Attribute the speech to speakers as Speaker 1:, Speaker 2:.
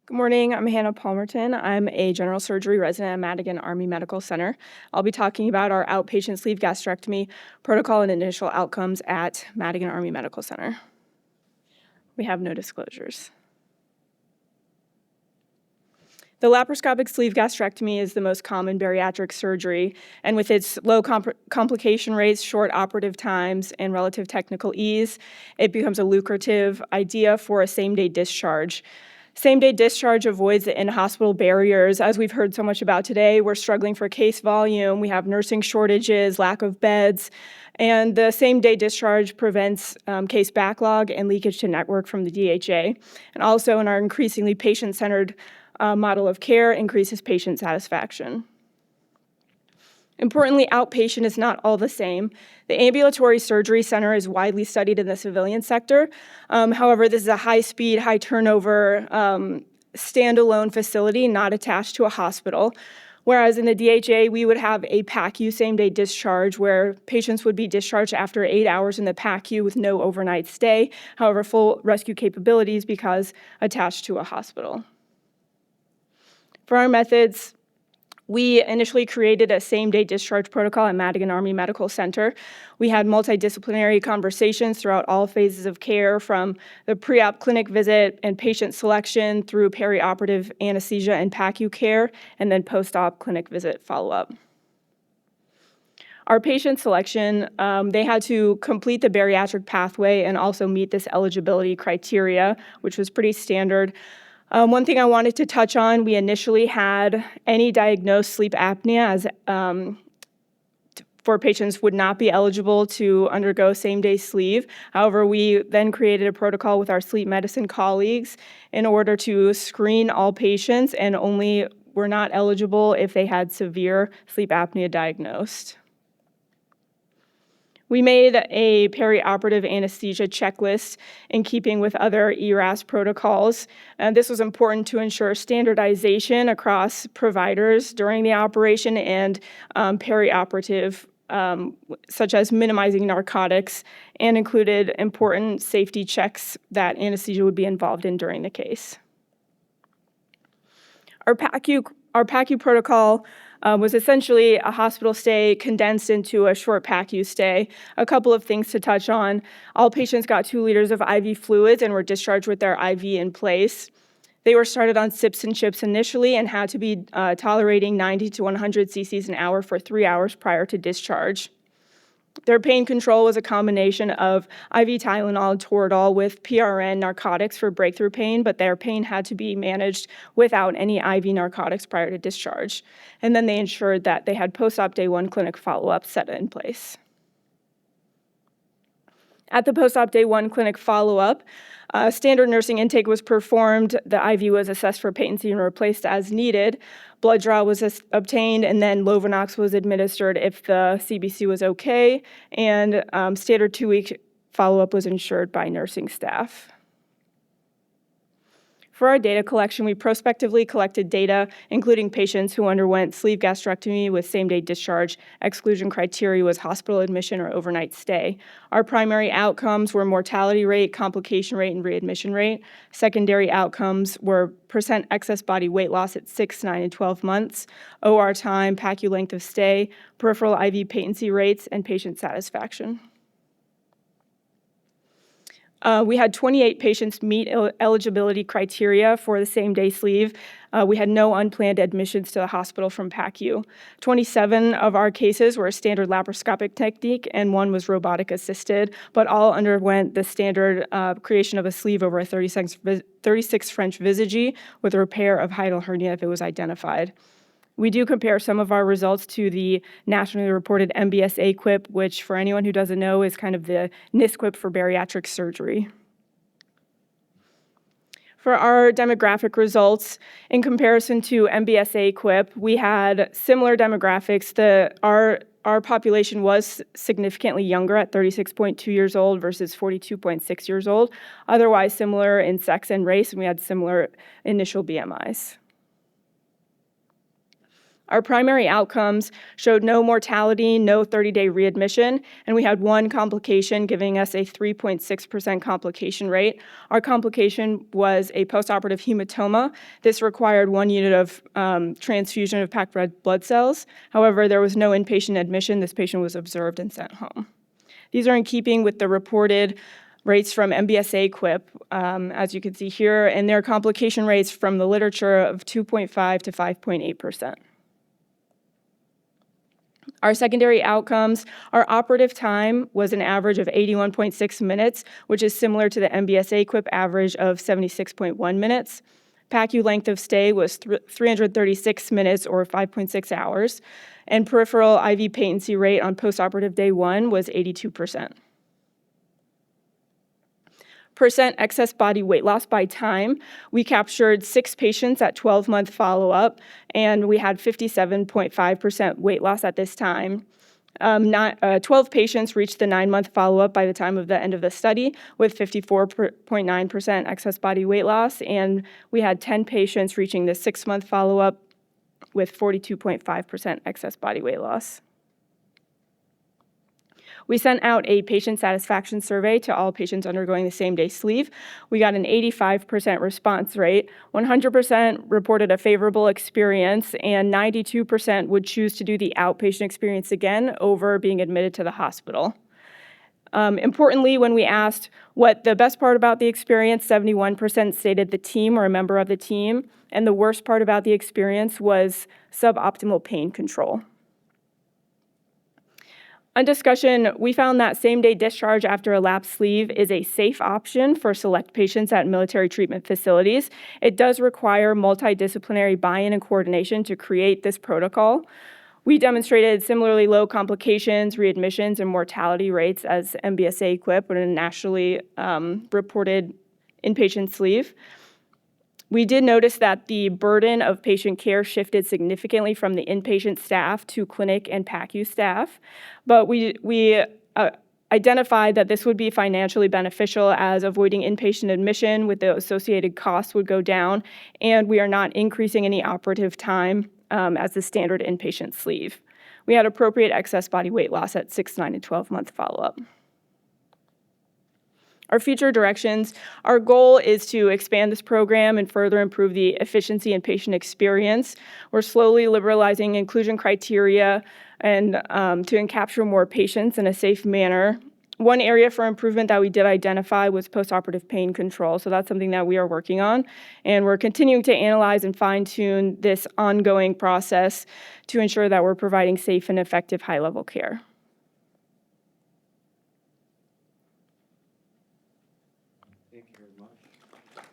Speaker 1: Good morning, I'm Hannah Palmerton. I'm a general surgery resident at Madigan Army Medical Center. I'll be talking about our outpatient sleeve gastrectomy protocol and initial outcomes at Madigan Army Medical Center. We have no disclosures. The laparoscopic sleeve gastrectomy is the most common bariatric surgery, and with its low complication rates, short operative times, and relative technical ease, it becomes a lucrative idea for a same-day discharge. Same-day discharge avoids the in-hospital barriers. As we've heard so much about today, we're struggling for case volume, we have nursing shortages, lack of beds, and the same-day discharge prevents case backlog and leakage to network from the DHA. And also in our increasingly patient-centered model of care increases patient satisfaction. Importantly, outpatient is not all the same. The ambulatory surgery center is widely studied in the civilian sector. However, this is a high-speed, high-turnover, standalone facility not attached to a hospital. Whereas in the DHA, we would have a PACU same-day discharge where patients would be discharged after 8 hours in the PACU with no overnight stay. However, full rescue capabilities because attached to a hospital. For our methods, we initially created a same-day discharge protocol at Madigan Army Medical Center. We had multidisciplinary conversations throughout all phases of care, from the pre-op clinic visit and patient selection through perioperative anesthesia and PACU care, and then post-op clinic visit follow-up. Our patient selection, they had to complete the bariatric pathway and also meet this eligibility criteria, which was pretty standard. One thing I wanted to touch on, we initially had any diagnosed sleep apnea as for patients would not be eligible to undergo same-day sleeve. However, we then created a protocol with our sleep medicine colleagues in order to screen all patients and only were not eligible if they had severe sleep apnea diagnosed. We made a perioperative anesthesia checklist in keeping with other ERAS protocols. This was important to ensure standardization across providers during the operation and perioperative, such as minimizing narcotics, and included important safety checks that anesthesia would be involved in during the case. Our PACU protocol was essentially a hospital stay condensed into a short PACU stay. A couple of things to touch on. All patients got 2 liters of IV fluids and were discharged with their IV in place. They were started on sips and chips initially and had to be tolerating 90 to 100 cc's an hour for 3 hours prior to discharge. Their pain control was a combination of IV Tylenol, Toradol with PRN narcotics for breakthrough pain, but their pain had to be managed without any IV narcotics prior to discharge. And then they ensured that they had post-op day 1 clinic follow-up set in place. At the post-op day 1 clinic follow-up, standard nursing intake was performed, the IV was assessed for patency and replaced as needed, blood draw was obtained, and then Lovenox was administered if the CBC was okay, and standard 2-week follow-up was ensured by nursing staff. For our data collection, we prospectively collected data, including patients who underwent sleeve gastrectomy with same-day discharge. Exclusion criteria was hospital admission or overnight stay. Our primary outcomes were mortality rate, complication rate, and readmission rate. Secondary outcomes were percent excess body weight loss at 6, 9, and 12 months, OR time, PACU length of stay, peripheral IV patency rates, and patient satisfaction. We had 28 patients meet eligibility criteria for the same-day sleeve. We had no unplanned admissions to the hospital from PACU. 27 of our cases were a standard laparoscopic technique, and 1 was robotic-assisted, but all underwent the standard creation of a sleeve over a 36 French Visage with a repair of hiatal hernia if it was identified. We do compare some of our results to the nationally reported MBSA QIP, which for anyone who doesn't know is kind of the NISQIP for bariatric surgery. For our demographic results, in comparison to MBSA QIP, we had similar demographics. Our population was significantly younger at 36.2 years old versus 42.6 years old, otherwise similar in sex and race, and we had similar initial BMIs. Our primary outcomes showed no mortality, no 30-day readmission, and we had one complication giving us a 3.6% complication rate. Our complication was a postoperative hematoma. This required 1 unit of transfusion of packed red blood cells. However, there was no inpatient admission. This patient was observed and sent home. These are in keeping with the reported rates from MBSA QIP, as you can see here, and their complication rates from the literature of 2.5 to 5.8%. Our secondary outcomes, our operative time was an average of 81.6 minutes, which is similar to the MBSA QIP average of 76.1 minutes. PACU length of stay was 336 minutes or 5.6 hours, and peripheral IV patency rate on postoperative day 1 was 82%. Percent excess body weight loss by time, we captured 6 patients at 12-month follow-up, and we had 57.5% weight loss at this time. 12 patients reached the 9-month follow-up by the time of the end of the study with 54.9% excess body weight loss, and we had 10 patients reaching the 6-month follow-up with 42.5% excess body weight loss. We sent out a patient satisfaction survey to all patients undergoing the same-day sleeve. We got an 85% response rate. 100% reported a favorable experience, and 92% would choose to do the outpatient experience again over being admitted to the hospital. Importantly, when we asked what the best part about the experience, 71% stated the team or a member of the team, and the worst part about the experience was suboptimal pain control. On discussion, we found that same-day discharge after a lapsed sleeve is a safe option for select patients at military treatment facilities. It does require multidisciplinary buy-in and coordination to create this protocol. We demonstrated similarly low complications, readmissions, and mortality rates as MBSA QIP in a nationally reported inpatient sleeve. We did notice that the burden of patient care shifted significantly from the inpatient staff to clinic and PACU staff, but we identified that this would be financially beneficial as avoiding inpatient admission with the associated costs would go down, and we are not increasing any operative time as the standard inpatient sleeve. We had appropriate excess body weight loss at 6, 9, and 12-month follow-up. Our future directions, our goal is to expand this program and further improve the efficiency and patient experience. We're slowly liberalizing inclusion criteria and to capture more patients in a safe manner. One area for improvement that we did identify was postoperative pain control, so that's something that we are working on, and we're continuing to analyze and fine-tune this ongoing process to ensure that we're providing safe and effective high-level care.
Speaker 2: Thank you very much.